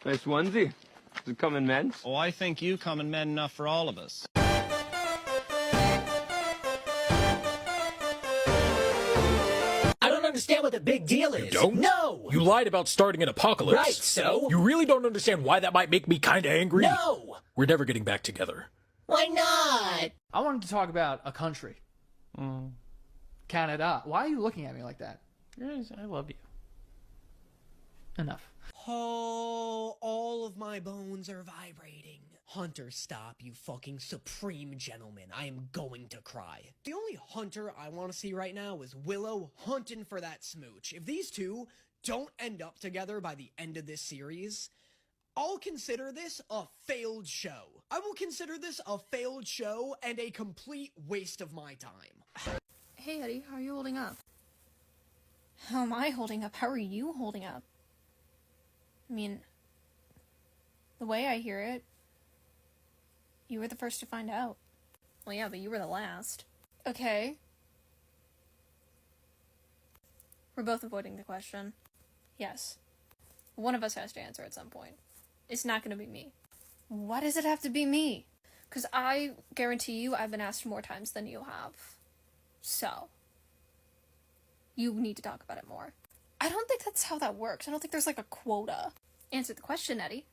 Nice onesie. Does it come in men's? Oh, I think you come in men enough for all of us. I don't understand what the big deal is. You don't? No! You lied about starting an apocalypse. Right, so? You really don't understand why that might make me kinda angry? No! We're never getting back together. Why not? I wanted to talk about a country. Canada. Why are you looking at me like that? I love you. Enough. Oh, all of my bones are vibrating. Hunter, stop, you fucking supreme gentleman. I am going to cry. The only Hunter I want to see right now is Willow hunting for that smooch. If these two don't end up together by the end of this series, I'll consider this a failed show. I will consider this a failed show and a complete waste of my time. Hey Eddie, how are you holding up? How am I holding up? How are you holding up? I mean, the way I hear it, you were the first to find out. Well, yeah, but you were the last. Okay. We're both avoiding the question. Yes. One of us has to answer at some point. It's not gonna be me. Why does it have to be me? Because I guarantee you I've been asked more times than you have. So, you need to talk about it more. I don't think that's how that works. I don't think there's like a quota. Answer the question, Eddie.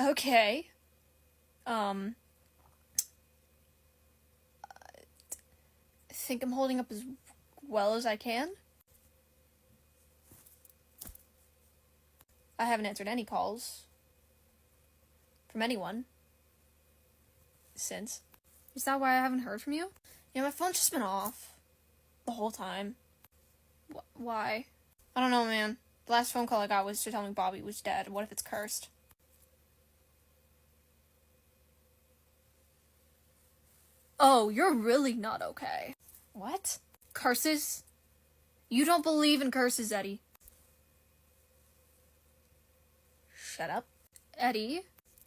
Okay. I think I'm holding up as well as I can. I haven't answered any calls from anyone since. Is that why I haven't heard from you? Yeah, my phone's just been off the whole time. Why? I don't know, man. The last phone call I got was to tell me Bobby was dead. What if it's cursed? Oh, you're really not okay. What? Curses? You don't believe in curses, Eddie. Shut up. Eddie?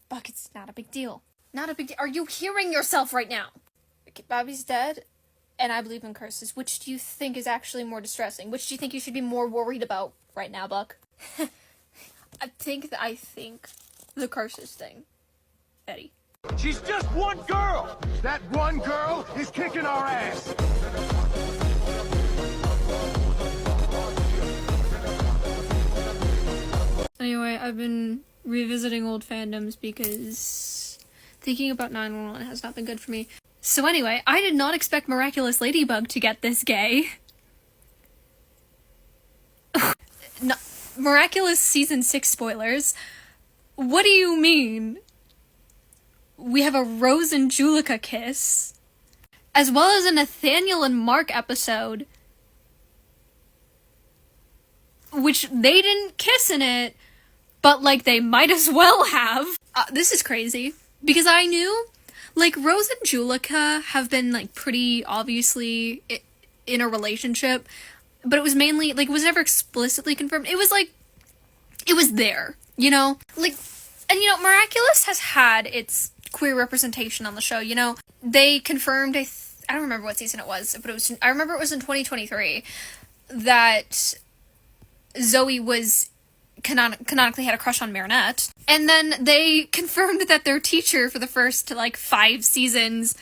Buck, it's not a big deal. Not a big deal. Are you hearing yourself right now? Okay, Bobby's dead, and I believe in curses. Which do you think is actually more distressing? Which do you think you should be more worried about right now, Buck? I think the curses thing. Eddie. She's just one girl! That one girl is kicking our ass! Anyway, I've been revisiting old fandoms because thinking about 911 has not been good for me. So anyway, I did not expect Miraculous Ladybug to get this gay. No, Miraculous Season 6 spoilers. What do you mean? We have a Rose and Julica kiss, as well as a Nathaniel and Mark episode, which they didn't kiss in it, but like they might as well have. This is crazy, because I knew, like, Rose and Julica have been like pretty obviously in a relationship, but it was mainly, like, it was never explicitly confirmed. It was like, it was there, you know? Like, and you know, Miraculous has had its queer representation on the show, you know? They confirmed, I don't remember what season it was, but I remember it was in 2023, that Zoe was canonically had a crush on Marinette. And then they confirmed that their teacher for the first, like, 5 seasons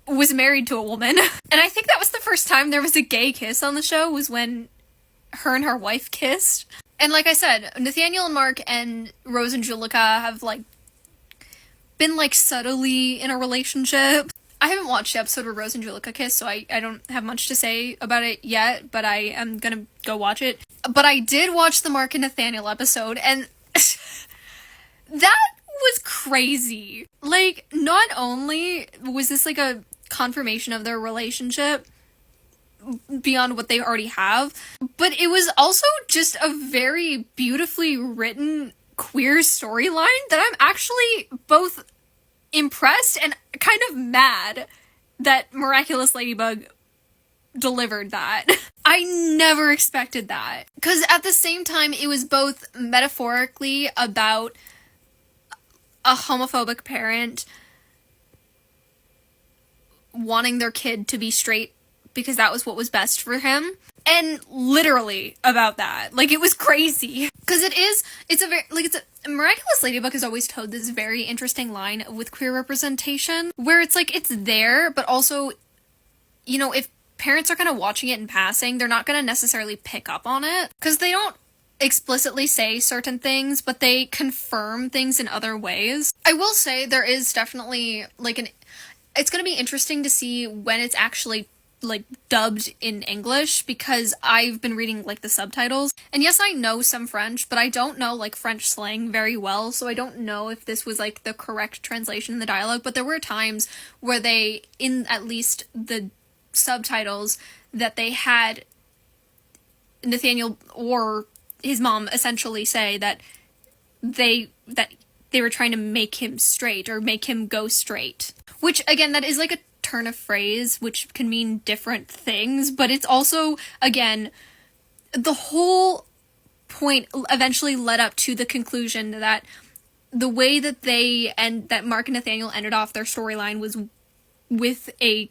was married to a woman. And I think that was the first time there was a gay kiss on the show, was when her and her wife kissed. And like I said, Nathaniel and Mark and Rose and Julica have, like, been, like, subtly in a relationship. I haven't watched the episode where Rose and Julica kiss, so I don't have much to say about it yet, but I am gonna go watch it. But I did watch the Mark and Nathaniel episode, and that was crazy. Like, not only was this, like, a confirmation of their relationship beyond what they already have, but it was also just a very beautifully written queer storyline that I'm actually both impressed and kind of mad that Miraculous Ladybug delivered that. I never expected that. Because at the same time, it was both metaphorically about a homophobic parent wanting their kid to be straight because that was what was best for him. And literally about that. Like, it was crazy. Because Miraculous Ladybug has always told this very interesting line with queer representation, where it's like, it's there, but also, you know, if parents are kind of watching it in passing, they're not going to necessarily pick up on it, because they don't explicitly say certain things, but they confirm things in other ways. I will say there is definitely, like, it's going to be interesting to see when it's actually like dubbed in English, because I've been reading like the subtitles, and yes, I know some French, but I don't know like French slang very well, so I don't know if this was like the correct translation in the dialogue. But there were times where they, in at least the subtitles, that they had Nathaniel or his mom essentially say that they were trying to make him straight, or make him go straight, which again, that is like a turn of phrase which can mean different things, but it's also, again, the whole point eventually led up to the conclusion that the way that that Mark and Nathaniel ended off their storyline was with a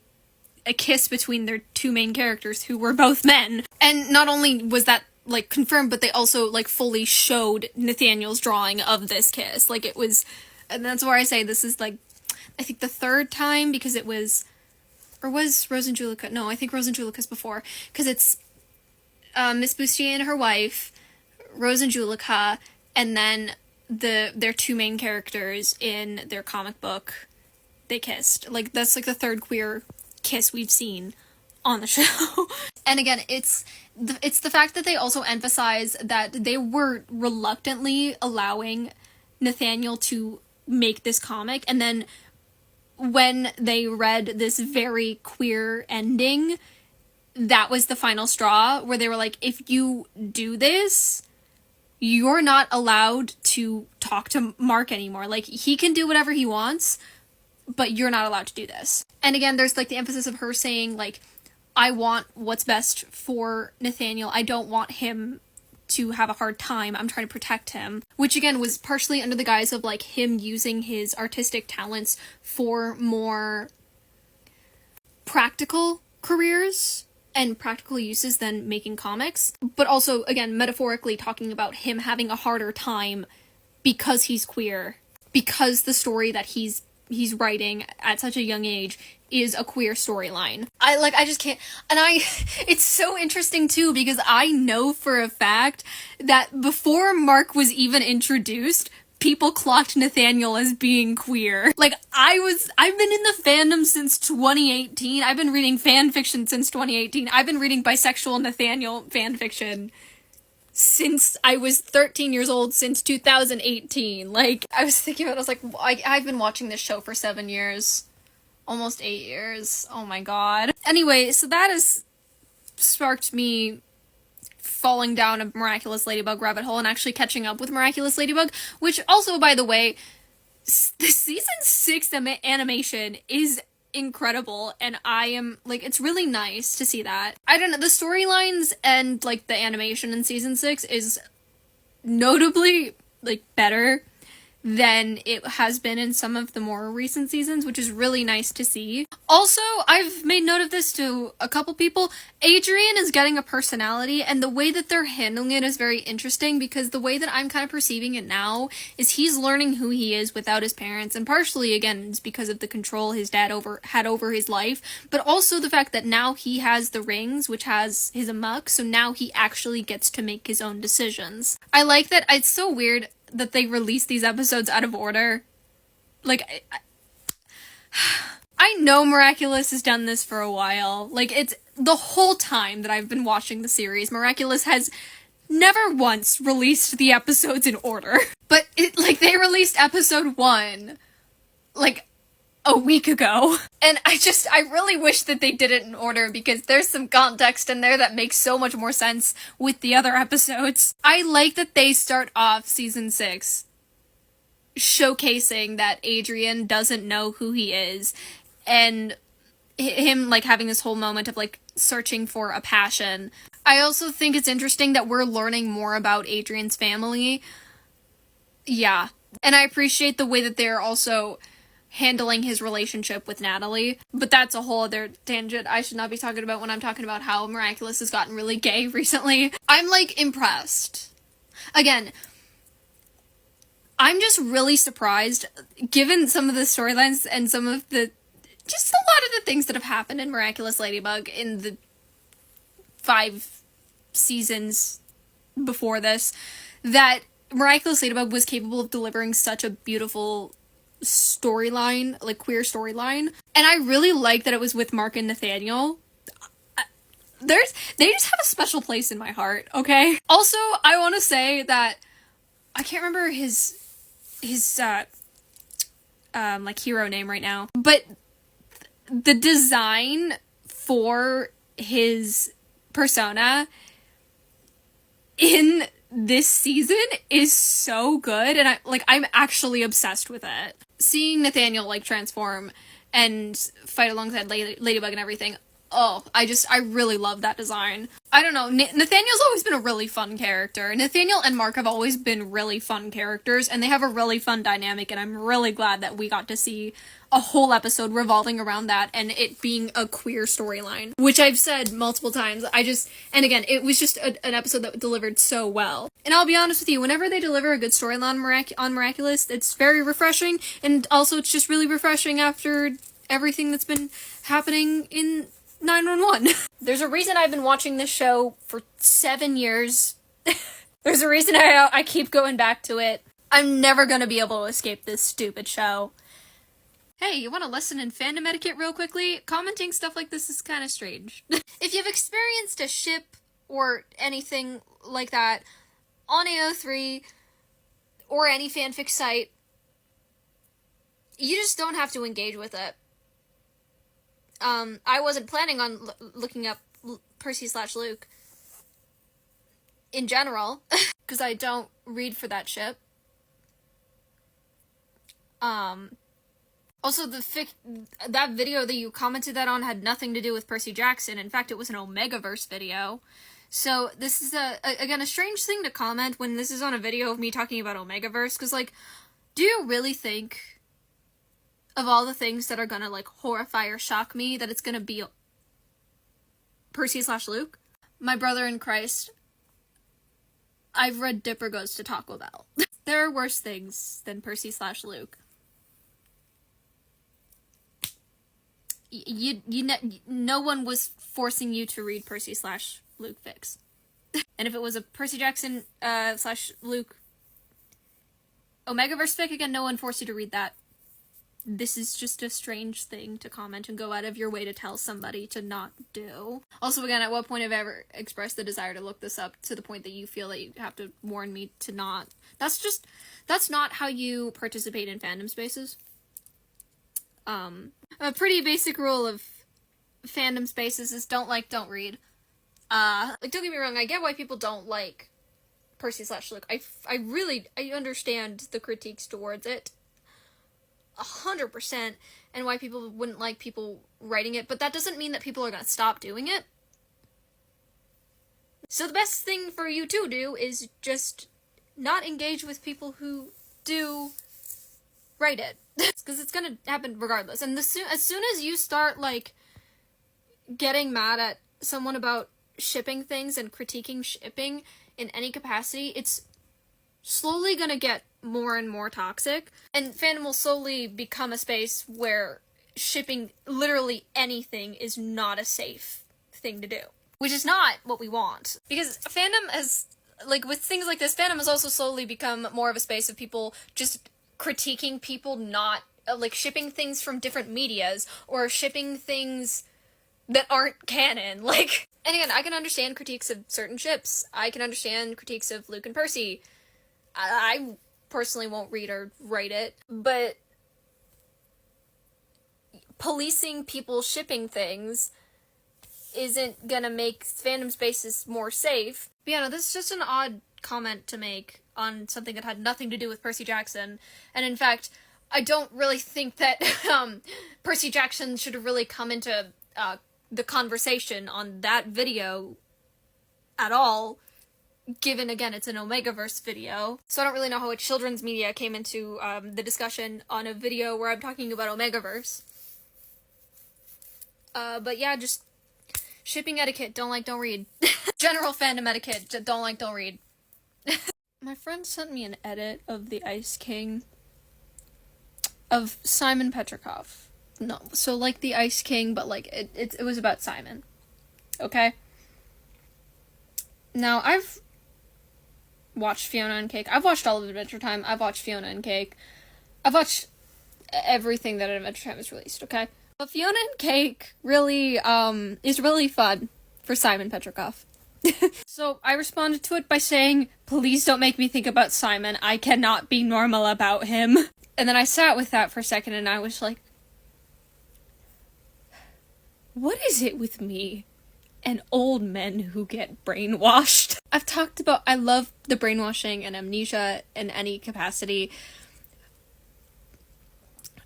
kiss between their two main characters who were both men. And not only was that like confirmed, but they also like fully showed Nathaniel's drawing of this kiss. Like, it was, and that's where I say this is like, I think the third time, because it was, or was Rose and Julica? No, I think Rose and Julica's before, because it's Miss Bustier and her wife, Rose and Julica, and then their two main characters in their comic book, they kissed. Like, that's like the third queer kiss we've seen on the show. And again, it's the fact that they also emphasize that they were reluctantly allowing Nathaniel to make this comic, and then when they read this very queer ending, that was the final straw, where they were like, if you do this, you're not allowed to talk to Mark anymore. Like, he can do whatever he wants, but you're not allowed to do this. And again, there's like the emphasis of her saying, like, I want what's best for Nathaniel. I don't want him to have a hard time. I'm trying to protect him. Which again was partially under the guise of like him using his artistic talents for more practical careers and practical uses than making comics. But also, again, metaphorically talking about him having a harder time because he's queer. Because the story that he's writing at such a young age is a queer storyline. I just can't, and it's so interesting too, because I know for a fact that before Mark was even introduced, people clocked Nathaniel as being queer. Like, I've been in the fandom since 2018, I've been reading fanfiction since 2018, I've been reading bisexual Nathaniel fanfiction since I was 13 years old, since 2018. Like, I was thinking about it, I was like, I've been watching this show for 7 years. Almost 8 years. Oh my god. Anyway, so that has sparked me falling down a Miraculous Ladybug rabbit hole and actually catching up with Miraculous Ladybug, which also, by the way, the season 6 animation is incredible, and I am, like, it's really nice to see that. I don't know, the storylines and, like, the animation in season 6 is notably, like, better than it has been in some of the more recent seasons, which is really nice to see. Also, I've made note of this to a couple people. Adrian is getting a personality, and the way that they're handling it is very interesting, because the way that I'm kind of perceiving it now is he's learning who he is without his parents, and partially, again, it's because of the control his dad had over his life, but also the fact that now he has the rings, which has his amok, so now he actually gets to make his own decisions. I like that. It's so weird that they release these episodes out of order. Like, I know Miraculous has done this for a while. Like, it's the whole time that I've been watching the series, Miraculous has never once released the episodes in order. But, they released episode 1, like, a week ago. And I really wish that they did it in order, because there's some context in there that makes so much more sense with the other episodes. I like that they start off season 6 showcasing that Adrian doesn't know who he is, and him, like, having this whole moment of, like, searching for a passion. I also think it's interesting that we're learning more about Adrian's family. Yeah. And I appreciate the way that they're also handling his relationship with Natalie. But that's a whole other tangent I should not be talking about when I'm talking about how Miraculous has gotten really gay recently. I'm, like, impressed. Again, I'm just really surprised, given some of the storylines and some of the, just a lot of the things that have happened in Miraculous Ladybug in the 5 seasons before this, that Miraculous Ladybug was capable of delivering such a beautiful storyline, like queer storyline. And I really like that it was with Mark and Nathaniel. They just have a special place in my heart, okay? Also, I want to say that I can't remember his like hero name right now, but the design for his persona in this season is so good, and I'm actually obsessed with it. Seeing Nathaniel, like, transform and fight alongside Ladybug and everything, oh, I really love that design. I don't know, Nathaniel's always been a really fun character. Nathaniel and Mark have always been really fun characters, and they have a really fun dynamic, and I'm really glad that we got to see a whole episode revolving around that, and it being a queer storyline. Which I've said multiple times, and again, it was just an episode that delivered so well. And I'll be honest with you, whenever they deliver a good storyline on Miraculous, it's very refreshing, and also it's just really refreshing after everything that's been happening in 911. There's a reason I've been watching this show for 7 years. There's a reason I keep going back to it. I'm never gonna be able to escape this stupid show. Hey, you want to listen in fandom etiquette real quickly? Commenting stuff like this is kind of strange. If you've experienced a ship or anything like that on AO3 or any fanfic site, you just don't have to engage with it. I wasn't planning on looking up Percy/Luke in general, because I don't read for that ship. Also, that video that you commented that on had nothing to do with Percy Jackson. In fact, it was an Omegaverse video. So this is, again, a strange thing to comment when this is on a video of me talking about Omegaverse, because, like, do you really think, of all the things that are gonna, like, horrify or shock me, that it's gonna be Percy/Luke? My brother in Christ, I've read Dipper Goes to Taco Bell. There are worse things than Percy/Luke. No one was forcing you to read Percy/Luke fics. And if it was a Percy Jackson /Luke Omegaverse fic, again, no one forced you to read that. This is just a strange thing to comment and go out of your way to tell somebody to not do. Also, again, at what point have I ever expressed the desire to look this up to the point that you feel that you have to warn me to not? That's not how you participate in fandom spaces. A pretty basic rule of fandom spaces is don't like, don't read. Like, don't get me wrong, I get why people don't like Percy/Luke. I understand the critiques towards it 100%, and why people wouldn't like people writing it, but that doesn't mean that people are gonna stop doing it. So the best thing for you to do is just not engage with people who do write it. Because it's gonna happen regardless. And as soon as you start, like, getting mad at someone about shipping things and critiquing shipping in any capacity, it's slowly gonna get more and more toxic, and fandom will slowly become a space where shipping literally anything is not a safe thing to do. Which is not what we want. Because fandom has, like, with things like this, fandom has also slowly become more of a space of people just critiquing people not, like, shipping things from different medias, or shipping things that aren't canon, like, and again, I can understand critiques of certain ships, I can understand critiques of Luke and Percy, I personally won't read or write it, but policing people shipping things isn't gonna make fandom spaces more safe. But yeah, no, this is just an odd comment to make on something that had nothing to do with Percy Jackson, and in fact, I don't really think that Percy Jackson should have really come into the conversation on that video at all, given, again, it's an Omegaverse video. So I don't really know how a children's media came into the discussion on a video where I'm talking about Omegaverse. But yeah, just shipping etiquette, don't like, don't read. General fandom etiquette, don't like, don't read. My friend sent me an edit of the Ice King of Simon Petrikov. No, so like the Ice King, but like it was about Simon. Okay? Now, I've watched Fiona and Cake. I've watched all of Adventure Time. I've watched Fiona and Cake. I've watched everything that Adventure Time has released, okay? But Fiona and Cake really, is really fun for Simon Petrikov. So I responded to it by saying, please don't make me think about Simon. I cannot be normal about him. And then I sat with that for a second and I was like, what is it with me and old men who get brainwashed? I've talked about, I love the brainwashing and amnesia in any capacity.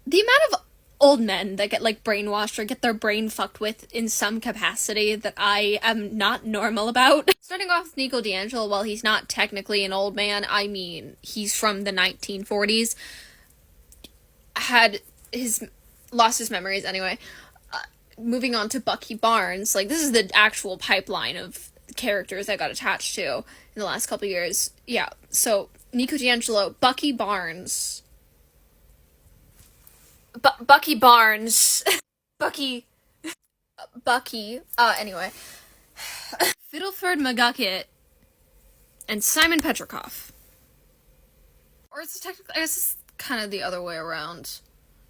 The amount of old men that get like brainwashed or get their brain fucked with in some capacity that I am not normal about. Starting off with Nico D'Angelo, while he's not technically an old man, I mean, he's from the 1940s, lost his memories anyway. Moving on to Bucky Barnes, like, this is the actual pipeline of characters I got attached to in the last couple years. Yeah, so, Nico D'Angelo, Bucky Barnes. Bucky Barnes. Bucky, anyway. Fiddleford McGucket and Simon Petrikov. Or it's technically, I guess it's kind of the other way around.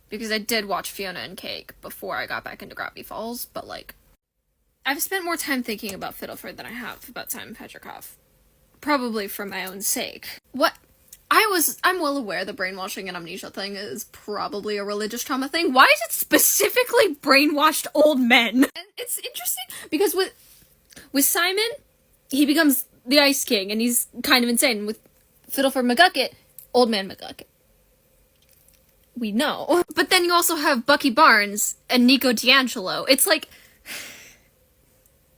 Because I did watch Fiona and Cake before I got back into Gravity Falls, but like, I've spent more time thinking about Fiddleford than I have about Simon Petrikov. Probably for my own sake. I'm well aware the brainwashing and amnesia thing is probably a religious trauma thing. Why is it specifically brainwashed old men? And it's interesting because with Simon, he becomes the Ice King and he's kind of insane. With Fiddleford McGucket, old man McGucket. We know. But then you also have Bucky Barnes and Nico D'Angelo. It's like,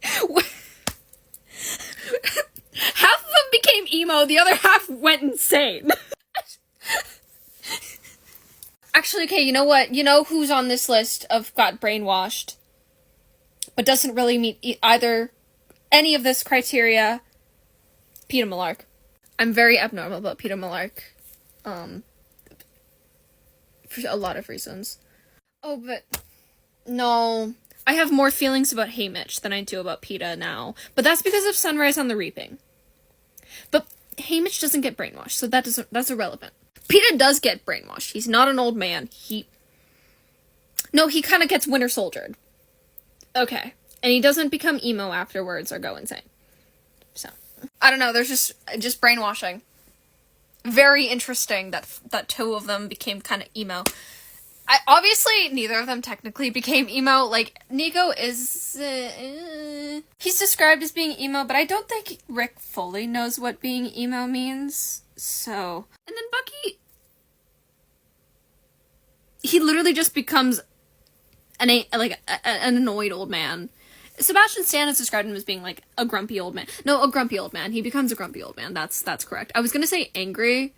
half of them became emo, the other half went insane. Actually, okay, you know what? You know who's on this list of got brainwashed, but doesn't really meet either any of this criteria? Peter Millark. I'm very abnormal about Peter Millark. For a lot of reasons. Oh, but no. I have more feelings about Haymitch than I do about PETA now. But that's because of Sunrise on the Reaping. But Haymitch doesn't get brainwashed, so that's irrelevant. PETA does get brainwashed. He's not an old man. He kind of gets Winter Soldiered. Okay. And he doesn't become emo afterwards or go insane. So, I don't know, there's just brainwashing. Very interesting that two of them became kind of emo. Obviously, neither of them technically became emo. Like, Nico is... he's described as being emo, but I don't think Rick fully knows what being emo means. So... And then Bucky... He literally just becomes an annoyed old man. Sebastian Stan has described him as being, like, a grumpy old man. No, a grumpy old man. He becomes a grumpy old man. That's correct. I was gonna say angry,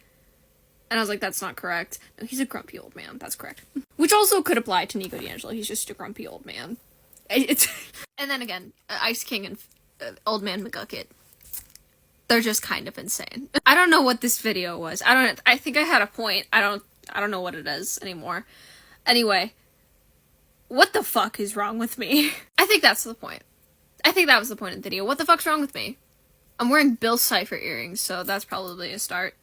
and I was like, that's not correct. No, he's a grumpy old man. That's correct. Which also could apply to Nico D'Angelo. He's just a grumpy old man. And then again, Ice King and Old Man McGucket. They're just kind of insane. I don't know what this video was. I think I had a point. I don't know what it is anymore. Anyway. What the fuck is wrong with me? I think that's the point. I think that was the point of the video. What the fuck's wrong with me? I'm wearing Bill Cipher earrings, so that's probably a start.